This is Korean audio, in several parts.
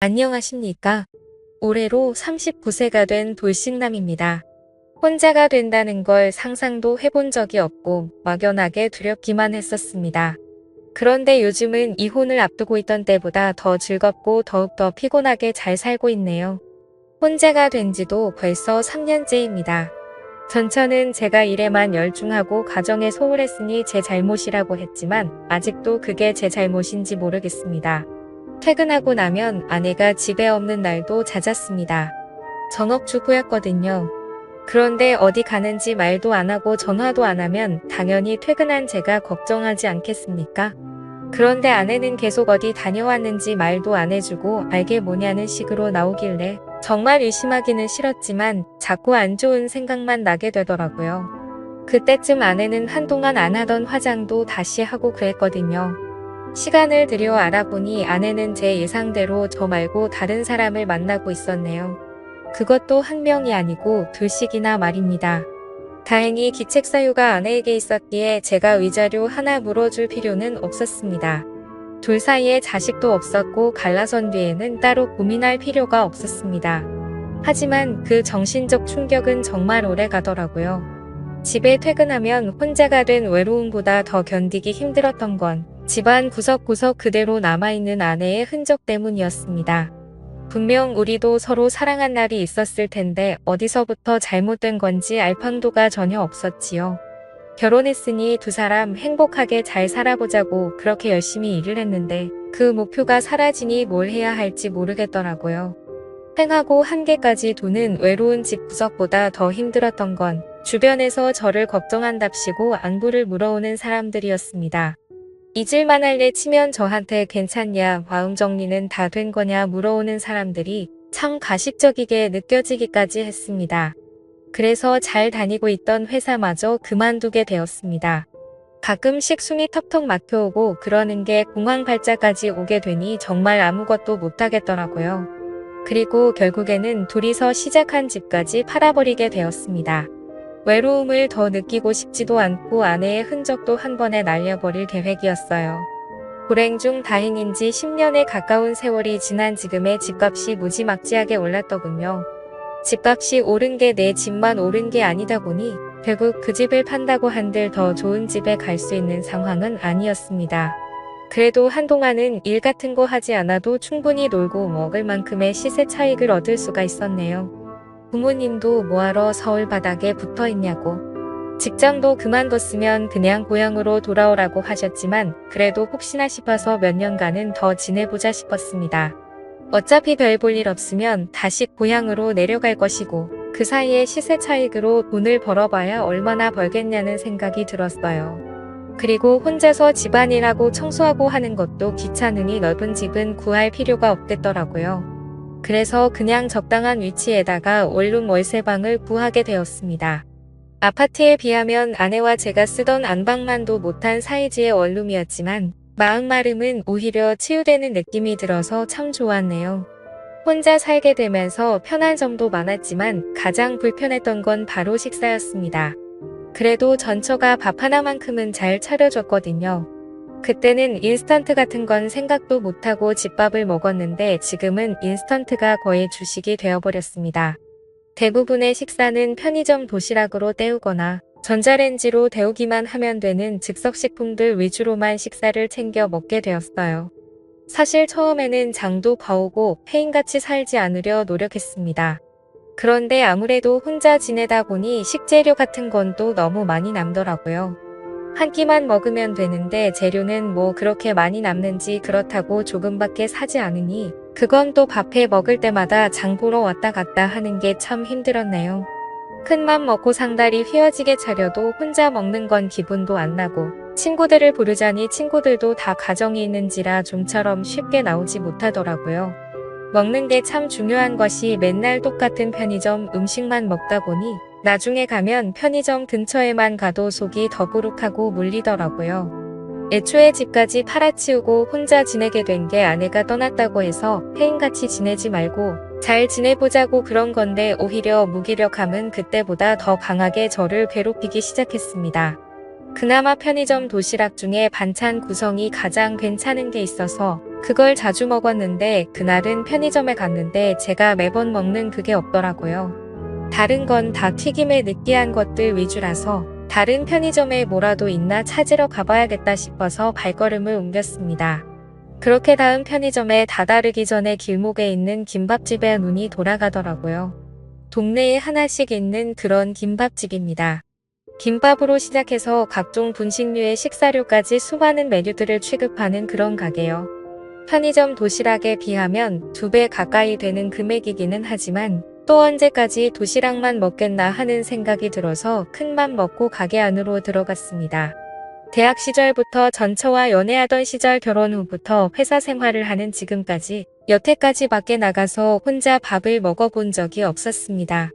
안녕하십니까. 올해로 39세가 된 돌싱남입니다. 혼자가 된다는 걸 상상도 해본 적이 없고 막연하게 두렵기만 했었습니다. 그런데 요즘은 이혼을 앞두고 있던 때보다 더 즐겁고 더욱더 피곤하게 잘 살고 있네요. 혼자가 된 지도 벌써 3년째입니다. 전처는 제가 일에만 열중하고 가정에 소홀했으니 제 잘못이라고 했지만 아직도 그게 제 잘못인지 모르겠습니다. 퇴근하고 나면 아내가 집에 없는 날도 잦았습니다. 전업주부였거든요. 그런데 어디 가는지 말도 안 하고 전화도 안 하면 당연히 퇴근한 제가 걱정하지 않겠습니까? 그런데 아내는 계속 어디 다녀왔는지 말도 안 해주고 알게 뭐냐는 식으로 나오길래 정말 의심하기는 싫었지만 자꾸 안 좋은 생각만 나게 되더라고요. 그때쯤 아내는 한동안 안 하던 화장도 다시 하고 그랬거든요. 시간을 들여 알아보니 아내는 제 예상대로 저 말고 다른 사람을 만나고 있었네요. 그것도 한 명이 아니고 둘씩이나 말입니다. 다행히 기책사유가 아내에게 있었기에 제가 위자료 하나 물어줄 필요는 없었습니다. 둘 사이에 자식도 없었고 갈라선 뒤에는 따로 고민할 필요가 없었습니다. 하지만 그 정신적 충격은 정말 오래 가더라고요. 집에 퇴근하면 혼자가 된 외로움보다 더 견디기 힘들었던 건 집안 구석구석 그대로 남아있는 아내의 흔적 때문이었습니다. 분명 우리도 서로 사랑한 날이 있었을 텐데 어디서부터 잘못된 건지 알팡도가 전혀 없었지요. 결혼했으니 두 사람 행복하게 잘 살아보자고 그렇게 열심히 일을 했는데 그 목표가 사라지니 뭘 해야 할지 모르겠더라고요. 횡하고 한계까지 도는 외로운 집 구석보다 더 힘들었던 건 주변에서 저를 걱정한답시고 안부를 물어오는 사람들이었습니다. 잊을만 할래 치면 저한테 괜찮냐, 마음 정리는 다 된 거냐 물어오는 사람들이 참 가식적이게 느껴지기까지 했습니다. 그래서 잘 다니고 있던 회사마저 그만두게 되었습니다. 가끔씩 숨이 턱턱 막혀오고 그러는 게 공황 발작까지 오게 되니 정말 아무것도 못하겠더라고요. 그리고 결국에는 둘이서 시작한 집까지 팔아버리게 되었습니다. 외로움을 더 느끼고 싶지도 않고 아내의 흔적도 한 번에 날려버릴 계획이었어요. 불행 중 다행인지 10년에 가까운 세월이 지난 지금의 집값이 무지막지하게 올랐더군요. 집값이 오른 게 내 집만 오른 게 아니다 보니 결국 그 집을 판다고 한들 더 좋은 집에 갈 수 있는 상황은 아니었습니다. 그래도 한동안은 일 같은 거 하지 않아도 충분히 놀고 먹을 만큼의 시세 차익을 얻을 수가 있었네요. 부모님도 뭐하러 서울 바닥에 붙어 있냐고. 직장도 그만뒀으면 그냥 고향으로 돌아오라고 하셨지만 그래도 혹시나 싶어서 몇 년간은 더 지내보자 싶었습니다. 어차피 별 볼 일 없으면 다시 고향으로 내려갈 것이고 그 사이에 시세 차익으로 돈을 벌어봐야 얼마나 벌겠냐는 생각이 들었어요. 그리고 혼자서 집안일하고 청소하고 하는 것도 귀찮으니 넓은 집은 구할 필요가 없겠더라고요. 그래서 그냥 적당한 위치에다가 원룸 월세방을 구하게 되었습니다. 아파트에 비하면 아내와 제가 쓰던 안방만도 못한 사이즈의 원룸이었지만 마음마름은 오히려 치유되는 느낌이 들어서 참 좋았네요. 혼자 살게 되면서 편한 점도 많았지만 가장 불편했던 건 바로 식사였습니다. 그래도 전처가 밥 하나만큼은 잘 차려줬거든요. 그때는 인스턴트 같은 건 생각도 못하고 집밥을 먹었는데 지금은 인스턴트가 거의 주식이 되어버렸습니다. 대부분의 식사는 편의점 도시락으로 때우거나 전자레인지로 데우기만 하면 되는 즉석식품들 위주로만 식사를 챙겨 먹게 되었어요. 사실 처음에는 장도 봐오고 폐인같이 살지 않으려 노력했습니다. 그런데 아무래도 혼자 지내다 보니 식재료 같은 건 또 너무 많이 남더라고요. 한 끼만 먹으면 되는데 재료는 뭐 그렇게 많이 남는지 그렇다고 조금밖에 사지 않으니 그건 또 밥해 먹을 때마다 장 보러 왔다 갔다 하는 게 참 힘들었네요. 큰맘 먹고 상다리 휘어지게 차려도 혼자 먹는 건 기분도 안 나고 친구들을 부르자니 친구들도 다 가정이 있는지라 좀처럼 쉽게 나오지 못하더라고요. 먹는 게 참 중요한 것이 맨날 똑같은 편의점 음식만 먹다 보니 나중에 가면 편의점 근처에만 가도 속이 더부룩하고 물리더라고요. 애초에 집까지 팔아치우고 혼자 지내게 된 게 아내가 떠났다고 해서 폐인같이 지내지 말고 잘 지내보자고 그런 건데 오히려 무기력함은 그때보다 더 강하게 저를 괴롭히기 시작했습니다. 그나마 편의점 도시락 중에 반찬 구성이 가장 괜찮은 게 있어서 그걸 자주 먹었는데 그날은 편의점에 갔는데 제가 매번 먹는 그게 없더라고요. 다른 건 다 튀김의 느끼한 것들 위주라서 다른 편의점에 뭐라도 있나 찾으러 가봐야겠다 싶어서 발걸음을 옮겼습니다. 그렇게 다음 편의점에 다다르기 전에 길목에 있는 김밥집에 눈이 돌아가더라고요. 동네에 하나씩 있는 그런 김밥집입니다. 김밥으로 시작해서 각종 분식류의 식사료까지 수많은 메뉴들을 취급하는 그런 가게요. 편의점 도시락에 비하면 2배 가까이 되는 금액이기는 하지만 또 언제까지 도시락만 먹겠나 하는 생각이 들어서 큰맘 먹고 가게 안으로 들어갔습니다. 대학 시절부터 전처와 연애하던 시절 결혼 후부터 회사 생활을 하는 지금까지 여태까지 밖에 나가서 혼자 밥을 먹어본 적이 없었습니다.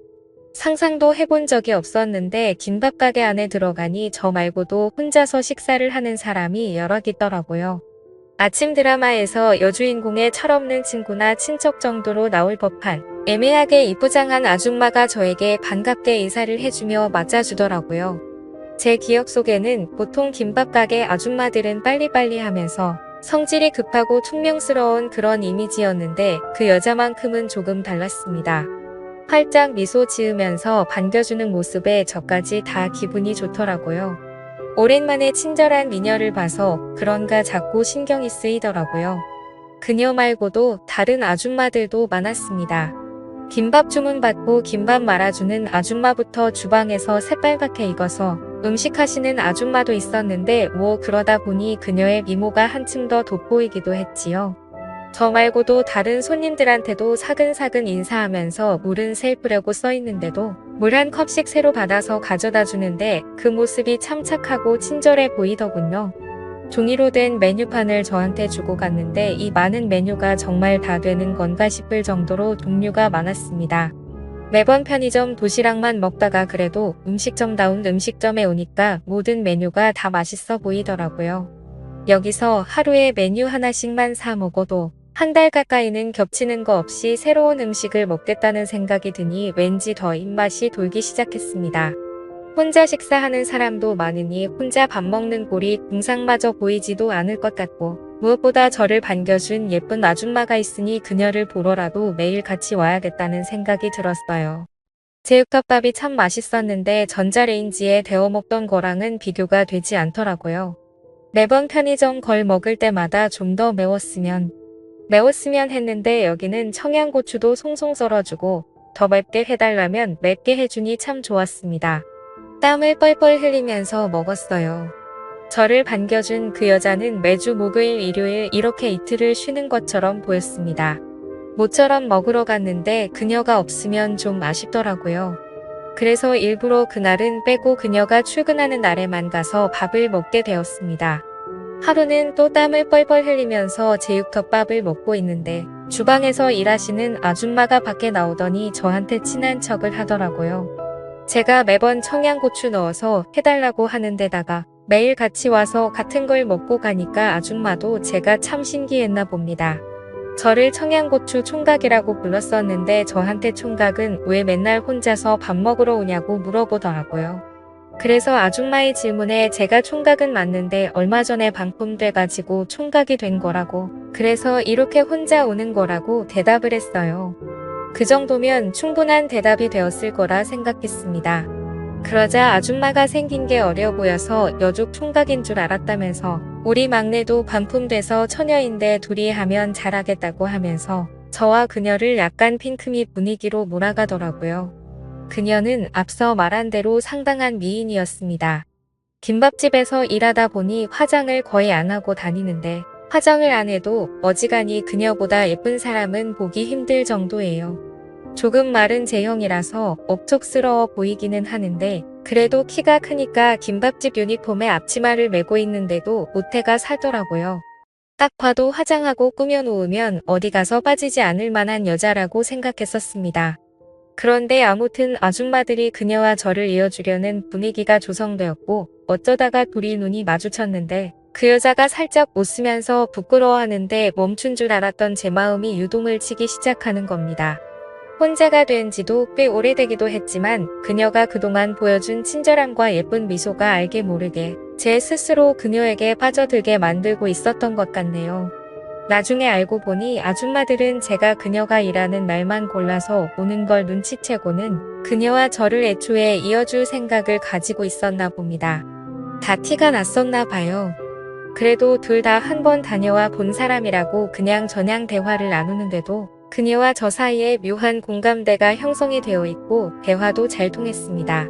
상상도 해본 적이 없었는데 김밥 가게 안에 들어가니 저 말고도 혼자서 식사를 하는 사람이 여럿 있더라고요. 아침 드라마에서 여주인공의 철없는 친구나 친척 정도로 나올 법한 애매하게 이쁘장한 아줌마가 저에게 반갑게 인사를 해주며 맞아주더라고요. 제 기억 속에는 보통 김밥 가게 아줌마들은 빨리빨리 하면서 성질이 급하고 퉁명스러운 그런 이미지였는데 그 여자만큼은 조금 달랐습니다. 활짝 미소 지으면서 반겨주는 모습에 저까지 다 기분이 좋더라고요. 오랜만에 친절한 미녀를 봐서 그런가 자꾸 신경이 쓰이더라고요. 그녀 말고도 다른 아줌마들도 많았습니다. 김밥 주문 받고 김밥 말아주는 아줌마부터 주방에서 새빨갛게 익어서 음식하시는 아줌마도 있었는데 뭐 그러다 보니 그녀의 미모가 한층 더 돋보이기도 했지요. 저 말고도 다른 손님들한테도 사근사근 인사하면서 물은 셀프라고 써있는데도 물 한 컵씩 새로 받아서 가져다 주는데 그 모습이 참 착하고 친절해 보이더군요. 종이로 된 메뉴판을 저한테 주고 갔는데 이 많은 메뉴가 정말 다 되는 건가 싶을 정도로 종류가 많았습니다. 매번 편의점 도시락만 먹다가 그래도 음식점다운 음식점에 오니까 모든 메뉴가 다 맛있어 보이더라고요. 여기서 하루에 메뉴 하나씩만 사 먹어도 한 달 가까이는 겹치는 거 없이 새로운 음식을 먹겠다는 생각이 드니 왠지 더 입맛이 돌기 시작했습니다. 혼자 식사하는 사람도 많으니 혼자 밥 먹는 꼴이 궁상마저 보이지도 않을 것 같고 무엇보다 저를 반겨준 예쁜 아줌마가 있으니 그녀를 보러라도 매일 같이 와야겠다는 생각이 들었어요. 제육덮밥이 참 맛있었는데 전자레인지에 데워 먹던 거랑은 비교가 되지 않더라고요. 매번 편의점 걸 먹을 때마다 좀 더 매웠으면 했는데 여기는 청양고추도 송송 썰어주고 더 맵게 해달라면 맵게 해주니 참 좋았습니다. 땀을 뻘뻘 흘리면서 먹었어요. 저를 반겨준 그 여자는 매주 목요일, 일요일 이렇게 이틀을 쉬는 것처럼 보였습니다. 모처럼 먹으러 갔는데 그녀가 없으면 좀 아쉽더라고요. 그래서 일부러 그날은 빼고 그녀가 출근하는 날에만 가서 밥을 먹게 되었습니다. 하루는 또 땀을 뻘뻘 흘리면서 제육덮밥을 먹고 있는데 주방에서 일하시는 아줌마가 밖에 나오더니 저한테 친한 척을 하더라고요. 제가 매번 청양고추 넣어서 해달라고 하는 데다가 매일 같이 와서 같은 걸 먹고 가니까 아줌마도 제가 참 신기했나 봅니다. 저를 청양고추 총각이라고 불렀었는데 저한테 총각은 왜 맨날 혼자서 밥 먹으러 오냐고 물어보더라고요. 그래서 아줌마의 질문에 제가 총각은 맞는데 얼마 전에 방품돼가지고 총각이 된 거라고 그래서 이렇게 혼자 오는 거라고 대답을 했어요. 그 정도면 충분한 대답이 되었을 거라 생각했습니다. 그러자 아줌마가 생긴 게 어려 보여서 여족 총각인 줄 알았다면서 우리 막내도 반품돼서 처녀인데 둘이 하면 잘하겠다고 하면서 저와 그녀를 약간 핑크미 분위기로 몰아가더라고요. 그녀는 앞서 말한 대로 상당한 미인이었습니다. 김밥집에서 일하다 보니 화장을 거의 안 하고 다니는데 화장을 안 해도 어지간히 그녀보다 예쁜 사람은 보기 힘들 정도예요. 조금 마른 제형이라서 억척스러워 보이기는 하는데 그래도 키가 크니까 김밥집 유니폼에 앞치마를 메고 있는데도 모태가 살더라고요. 딱 봐도 화장하고 꾸며놓으면 어디 가서 빠지지 않을 만한 여자라고 생각했었습니다. 그런데 아무튼 아줌마들이 그녀와 저를 이어주려는 분위기가 조성되었고 어쩌다가 둘이 눈이 마주쳤는데 그 여자가 살짝 웃으면서 부끄러워하는데 멈춘 줄 알았던 제 마음이 유동을 치기 시작하는 겁니다. 혼자가 된 지도 꽤 오래되기도 했지만 그녀가 그동안 보여준 친절함과 예쁜 미소가 알게 모르게 제 스스로 그녀에게 빠져들게 만들고 있었던 것 같네요. 나중에 알고 보니 아줌마들은 제가 그녀가 일하는 날만 골라서 오는 걸 눈치채고는 그녀와 저를 애초에 이어줄 생각을 가지고 있었나 봅니다. 다 티가 났었나 봐요. 그래도 둘 다 한 번 다녀와 본 사람이라고 그냥 저냥 대화를 나누는데도 그녀와 저 사이에 묘한 공감대가 형성이 되어 있고 대화도 잘 통했습니다.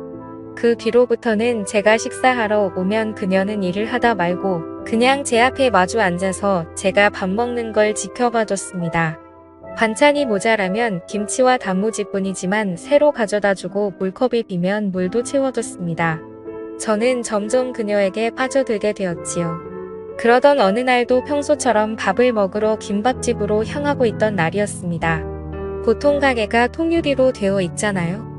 그 뒤로부터는 제가 식사하러 오면 그녀는 일을 하다 말고 그냥 제 앞에 마주 앉아서 제가 밥 먹는 걸 지켜봐줬습니다. 반찬이 모자라면 김치와 단무지뿐이지만 새로 가져다주고 물컵이 비면 물도 채워줬습니다. 저는 점점 그녀에게 빠져들게 되었지요. 그러던 어느 날도 평소처럼 밥을 먹으러 김밥집으로 향하고 있던 날이었습니다. 보통 가게가 통유리로 되어 있잖아요.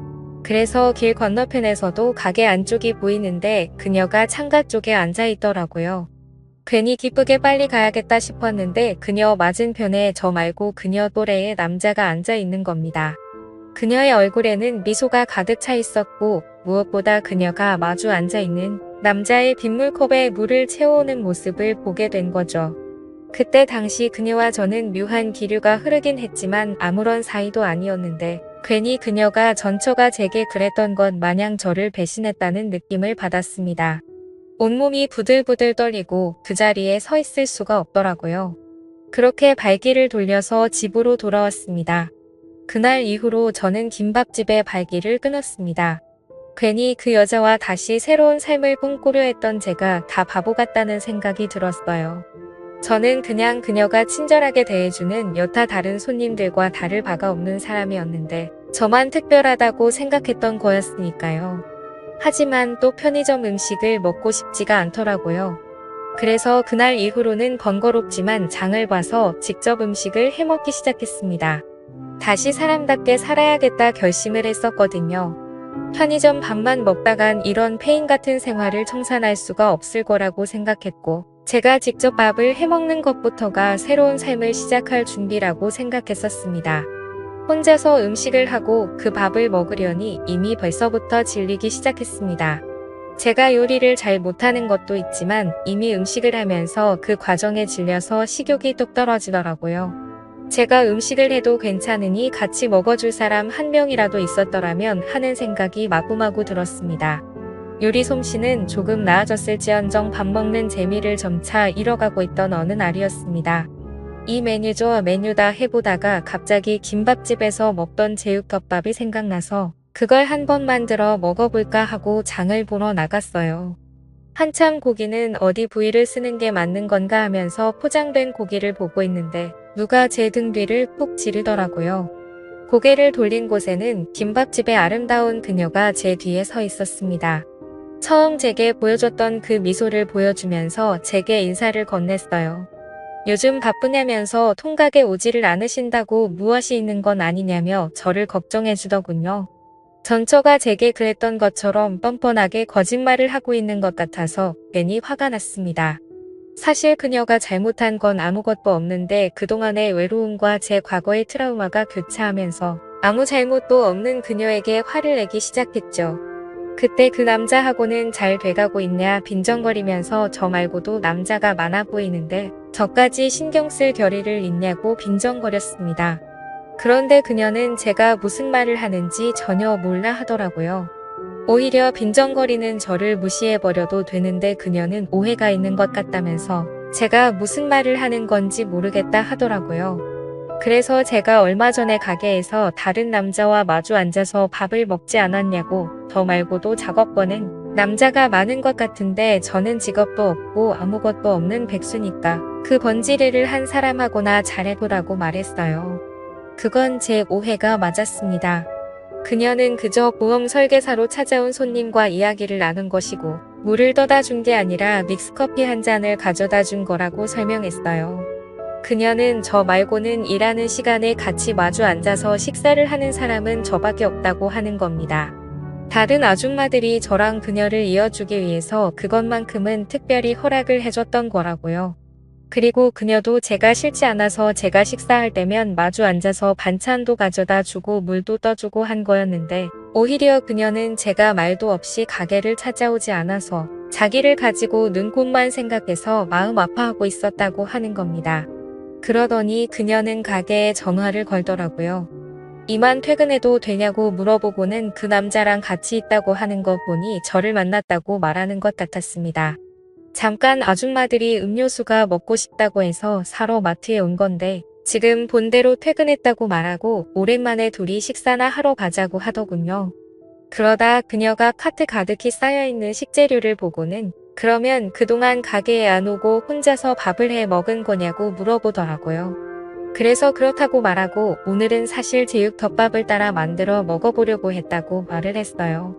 그래서 길 건너편에서도 가게 안쪽이 보이는데 그녀가 창가 쪽에 앉아 있더라고요. 괜히 기쁘게 빨리 가야겠다 싶었는데 그녀 맞은편에 저 말고 그녀 또래의 남자가 앉아 있는 겁니다. 그녀의 얼굴에는 미소가 가득 차 있었고 무엇보다 그녀가 마주 앉아 있는 남자의 빗물컵에 물을 채워오는 모습을 보게 된 거죠. 그때 당시 그녀와 저는 묘한 기류가 흐르긴 했지만 아무런 사이도 아니었는데 괜히 그녀가 전처가 제게 그랬던 것 마냥 저를 배신했다는 느낌을 받았습니다. 온몸이 부들부들 떨리고 그 자리에 서 있을 수가 없더라고요. 그렇게 발길을 돌려서 집으로 돌아왔습니다. 그날 이후로 저는 김밥집의 발길을 끊었습니다. 괜히 그 여자와 다시 새로운 삶을 꿈꾸려 했던 제가 다 바보 같다는 생각이 들었어요. 저는 그냥 그녀가 친절하게 대해주는 여타 다른 손님들과 다를 바가 없는 사람이었는데 저만 특별하다고 생각했던 거였으니까요. 하지만 또 편의점 음식을 먹고 싶지가 않더라고요. 그래서 그날 이후로는 번거롭지만 장을 봐서 직접 음식을 해먹기 시작했습니다. 다시 사람답게 살아야겠다 결심을 했었거든요. 편의점 밥만 먹다간 이런 폐인 같은 생활을 청산할 수가 없을 거라고 생각했고 제가 직접 밥을 해먹는 것부터가 새로운 삶을 시작할 준비라고 생각했었습니다. 혼자서 음식을 하고 그 밥을 먹으려니 이미 벌써부터 질리기 시작했습니다. 제가 요리를 잘 못하는 것도 있지만 이미 음식을 하면서 그 과정에 질려서 식욕이 뚝 떨어지더라고요. 제가 음식을 해도 괜찮으니 같이 먹어줄 사람 한 명이라도 있었더라면 하는 생각이 마구마구 들었습니다. 요리 솜씨는 조금 나아졌을지언정 밥 먹는 재미를 점차 잃어가고 있던 어느 날이었습니다. 이 메뉴 저 메뉴다 해보다가 갑자기 김밥집에서 먹던 제육덮밥이 생각나서 그걸 한번 만들어 먹어볼까 하고 장을 보러 나갔어요. 한참 고기는 어디 부위를 쓰는 게 맞는 건가 하면서 포장된 고기를 보고 있는데 누가 제 등 뒤를 푹 지르더라고요. 고개를 돌린 곳에는 김밥집의 아름다운 그녀가 제 뒤에 서 있었습니다. 처음 제게 보여줬던 그 미소를 보여주면서 제게 인사를 건넸어요. 요즘 바쁘냐면서 통각에 오지를 않으신다고 무엇이 있는 건 아니냐며 저를 걱정해주더군요. 전처가 제게 그랬던 것처럼 뻔뻔하게 거짓말을 하고 있는 것 같아서 괜히 화가 났습니다. 사실 그녀가 잘못한 건 아무것도 없는데 그동안의 외로움과 제 과거의 트라우마가 교차하면서 아무 잘못도 없는 그녀에게 화를 내기 시작했죠. 그때 그 남자하고는 잘 돼가고 있냐 빈정거리면서 저 말고도 남자가 많아 보이는데 저까지 신경 쓸 결의를 있냐고 빈정거렸습니다. 그런데 그녀는 제가 무슨 말을 하는지 전혀 몰라 하더라고요. 오히려 빈정거리는 저를 무시해버려도 되는데 그녀는 오해가 있는 것 같다면서 제가 무슨 말을 하는 건지 모르겠다 하더라고요. 그래서 제가 얼마 전에 가게에서 다른 남자와 마주 앉아서 밥을 먹지 않았냐고 저 말고도 작업권은 남자가 많은 것 같은데 저는 직업도 없고 아무것도 없는 백수니까 그 번지르를 한 사람하고나 잘해보라고 말했어요. 그건 제 오해가 맞았습니다. 그녀는 그저 보험 설계사로 찾아온 손님과 이야기를 나눈 것이고 물을 떠다 준 게 아니라 믹스커피 한 잔을 가져다 준 거라고 설명했어요. 그녀는 저 말고는 일하는 시간에 같이 마주 앉아서 식사를 하는 사람은 저밖에 없다고 하는 겁니다. 다른 아줌마들이 저랑 그녀를 이어주기 위해서 그것만큼은 특별히 허락을 해줬던 거라고요. 그리고 그녀도 제가 싫지 않아서 제가 식사할 때면 마주 앉아서 반찬도 가져다 주고 물도 떠주고 한 거였는데 오히려 그녀는 제가 말도 없이 가게를 찾아오지 않아서 자기를 가지고 눈꽃만 생각해서 마음 아파하고 있었다고 하는 겁니다. 그러더니 그녀는 가게에 전화를 걸더라고요. 이만 퇴근해도 되냐고 물어보고는 그 남자랑 같이 있다고 하는 거 보니 저를 만났다고 말하는 것 같았습니다. 잠깐 아줌마들이 음료수가 먹고 싶다고 해서 사러 마트에 온 건데 지금 본대로 퇴근했다고 말하고 오랜만에 둘이 식사나 하러 가자고 하더군요. 그러다 그녀가 카트 가득히 쌓여있는 식재료를 보고는 그러면 그동안 가게에 안 오고 혼자서 밥을 해 먹은 거냐고 물어보더라고요. 그래서 그렇다고 말하고 오늘은 사실 제육덮밥을 따라 만들어 먹어보려고 했다고 말을 했어요.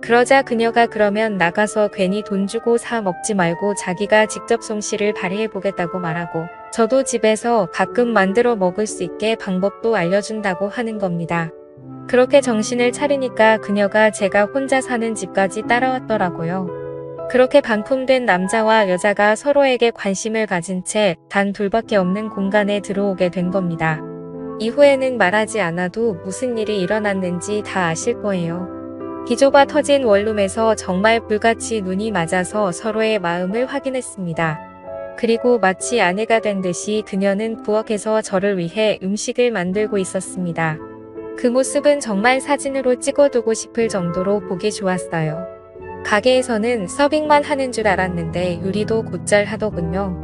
그러자 그녀가 그러면 나가서 괜히 돈 주고 사 먹지 말고 자기가 직접 솜씨를 발휘해보겠다고 말하고 저도 집에서 가끔 만들어 먹을 수 있게 방법도 알려준다고 하는 겁니다. 그렇게 정신을 차리니까 그녀가 제가 혼자 사는 집까지 따라왔더라고요. 그렇게 반품된 남자와 여자가 서로에게 관심을 가진 채 단 둘밖에 없는 공간에 들어오게 된 겁니다. 이후에는 말하지 않아도 무슨 일이 일어났는지 다 아실 거예요. 기조가 터진 원룸에서 정말 불같이 눈이 맞아서 서로의 마음을 확인했습니다. 그리고 마치 아내가 된 듯이 그녀는 부엌에서 저를 위해 음식을 만들고 있었습니다. 그 모습은 정말 사진으로 찍어두고 싶을 정도로 보기 좋았어요. 가게에서는 서빙만 하는 줄 알았는데 요리도 곧잘 하더군요.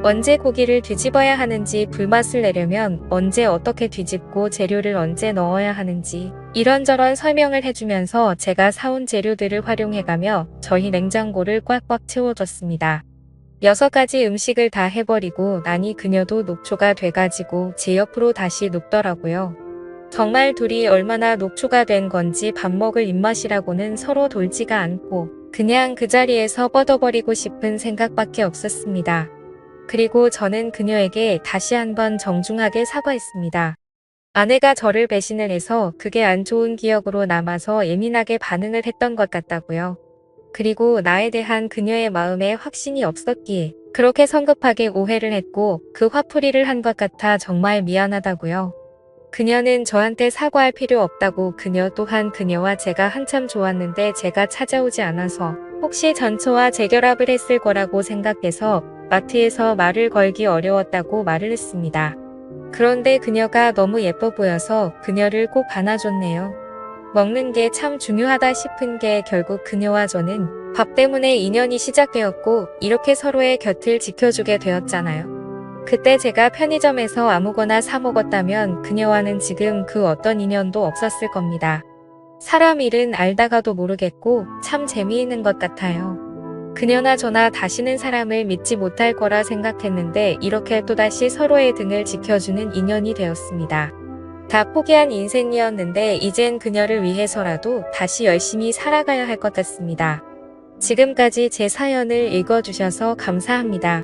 언제 고기를 뒤집어야 하는지 불맛을 내려면 언제 어떻게 뒤집고 재료를 언제 넣어야 하는지 이런저런 설명을 해주면서 제가 사온 재료들을 활용해가며 저희 냉장고를 꽉꽉 채워줬습니다. 6가지 음식을 다 해버리고 나니 그녀도 녹초가 돼가지고 제 옆으로 다시 눕더라고요. 정말 둘이 얼마나 녹초가 된 건지 밥 먹을 입맛이라고는 서로 돌지가 않고 그냥 그 자리에서 뻗어버리고 싶은 생각밖에 없었습니다. 그리고 저는 그녀에게 다시 한번 정중하게 사과했습니다. 아내가 저를 배신을 해서 그게 안 좋은 기억으로 남아서 예민하게 반응을 했던 것 같다고요. 그리고 나에 대한 그녀의 마음에 확신이 없었기에 그렇게 성급하게 오해를 했고 그 화풀이를 한 것 같아 정말 미안하다고요. 그녀는 저한테 사과할 필요 없다고 그녀 또한 그녀와 제가 한참 좋았는데 제가 찾아오지 않아서 혹시 전처와 재결합을 했을 거라고 생각해서 마트에서 말을 걸기 어려웠다고 말을 했습니다. 그런데 그녀가 너무 예뻐 보여서 그녀를 꼭 안아줬네요. 먹는 게 참 중요하다 싶은 게 결국 그녀와 저는 밥 때문에 인연이 시작되었고 이렇게 서로의 곁을 지켜주게 되었잖아요. 그때 제가 편의점에서 아무거나 사 먹었다면 그녀와는 지금 그 어떤 인연도 없었을 겁니다. 사람 일은 알다가도 모르겠고 참 재미있는 것 같아요. 그녀나 저나 다시는 사람을 믿지 못할 거라 생각했는데 이렇게 또다시 서로의 등을 지켜주는 인연이 되었습니다. 다 포기한 인생이었는데 이젠 그녀를 위해서라도 다시 열심히 살아가야 할 것 같습니다. 지금까지 제 사연을 읽어주셔서 감사합니다.